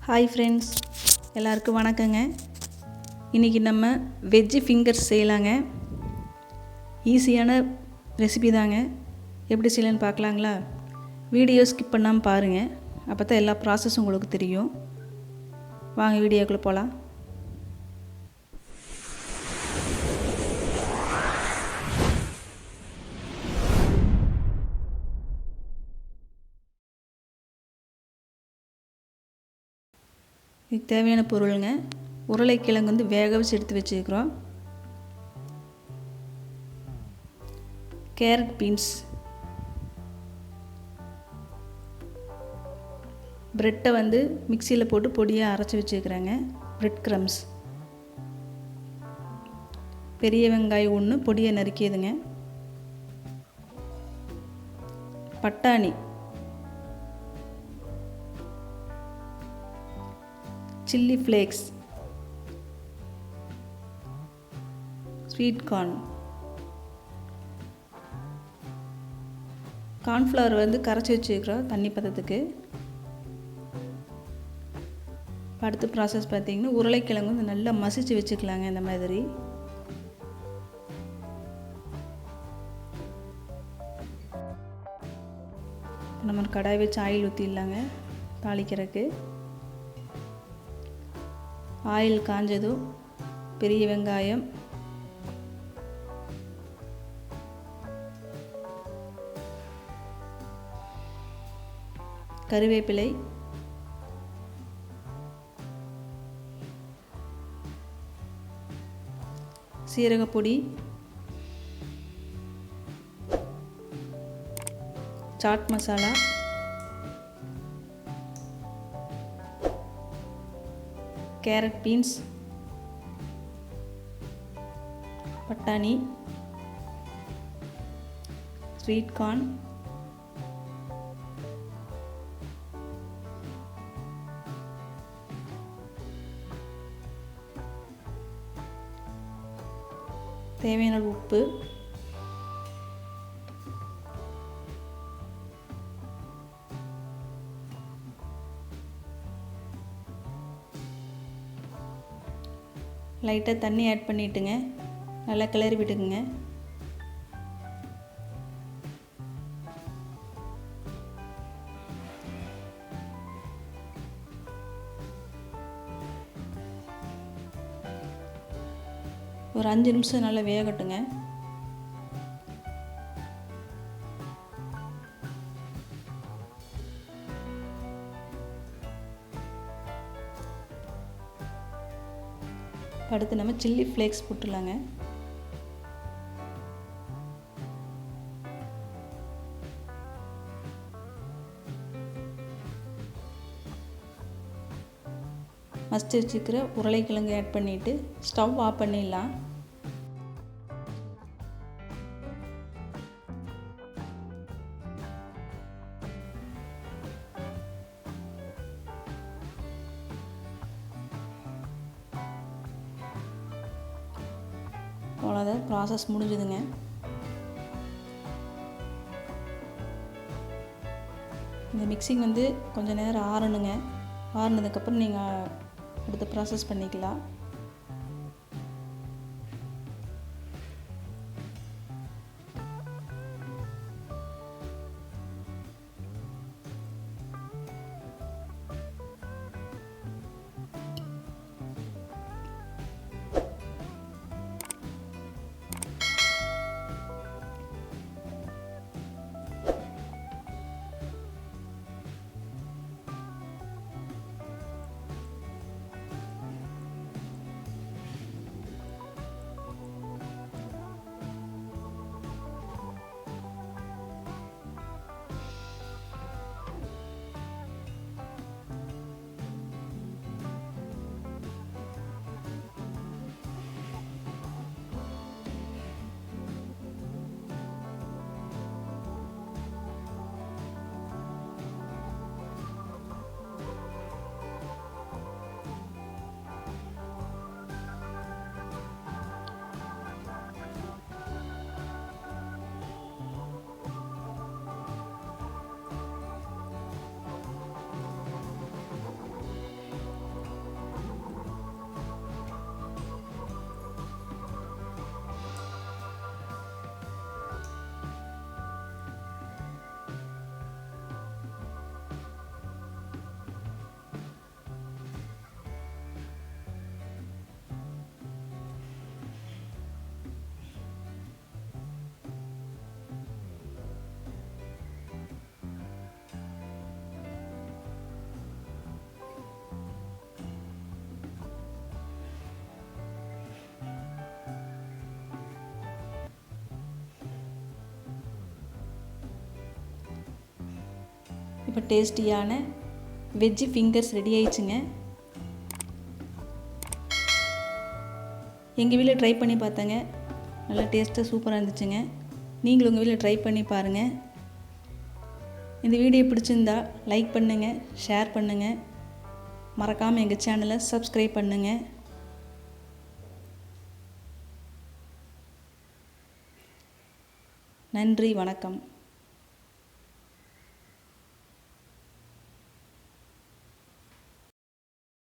Hi friends, எல்லாருக்கும் வணக்கங்க. இன்றைக்கி நம்ம வெஜ்ஜி ஃபிங்கர்ஸ் செய்யலாங்க. ஈஸியான ரெசிபி தாங்க. எப்படி செய்யலான்னு பார்க்கலாங்களா? வீடியோ ஸ்கிப் பண்ணாமல் பாருங்கள், அப்போ தான் எல்லா ப்ராசஸும் உங்களுக்கு தெரியும். வாங்க வீடியோக்குள்ளே போகலாம். இதுக்கு தேவையான பொருளுங்க, உருளைக்கிழங்கு வந்து வேக வச்சு எடுத்து வச்சுக்கிறோம். கேரட் பீன்ஸ், ப்ரெட்டை வந்து மிக்சியில் போட்டு பொடியாக அரைச்சி வச்சுக்கிறேங்க. ப்ரெட் crumbs, பெரிய வெங்காயம் ஒன்று பொடியை நறுக்கியதுங்க. பட்டாணி, சில்லி flakes, ஸ்வீட் கார்ன்ஃப்ளவர் வந்து கரைச்சி வச்சுக்கிறோம் தண்ணி பதத்துக்கு. அடுத்த ப்ராசஸ் பார்த்திங்கன்னா, உருளைக்கிழங்கு வந்து நல்லா மசிச்சு வச்சுக்கலாங்க. இந்த மாதிரி நம்ம கடாய் வச்சு ஆயில் ஊற்றிடலாங்க. தாளிக்கிறதுக்கு ஆயில் காஞ்சதும் பெரிய வெங்காயம், கருவேப்பிலை, சீரகப்பொடி, சாட் மசாலா, கேரட் பீன்ஸ், பட்டாணி, ஸ்வீட் கார்ன், தேவையான உப்பு, லைட்டாக தண்ணி ஆட் பண்ணிட்டுங்க, நல்லா கிளறி விட்டுக்குங்க. ஒரு 5 நிமிஷம் நல்லா வேகட்டுங்க. அடுத்து நம்ம சில்லி ஃப்ளேக்ஸ் போட்டுடலாங்க. மஸ்ட் வச்சுக்கிற உருளைக்கிழங்கு ஆட் பண்ணிவிட்டு ஸ்டவ் ஆஃப் பண்ணிடலாம். அவ்வளோதான், ப்ராசஸ் முடிஞ்சுதுங்க. இந்த மிக்சிங் வந்து கொஞ்சம் நேரம் ஆறணுங்க. ஆறுனதுக்கப்புறம் நீங்கள் அடுத்த ப்ராசஸ் பண்ணிக்கலாம். இப்போ டேஸ்டியான வெஜ்ஜி ஃபிங்கர்ஸ் ரெடி ஆயிடுச்சுங்க. எங்கள் வீட்டில் ட்ரை பண்ணி பார்த்தேங்க, நல்லா டேஸ்ட்டாக சூப்பராக இருந்துச்சுங்க. நீங்களும் உங்கள் வீட்டில் ட்ரை பண்ணி பாருங்கள். இந்த வீடியோ பிடிச்சிருந்தா லைக் பண்ணுங்கள், ஷேர் பண்ணுங்கள், மறக்காமல் எங்கள் சேனலை சப்ஸ்கிரைப் பண்ணுங்கள். நன்றி, வணக்கம்.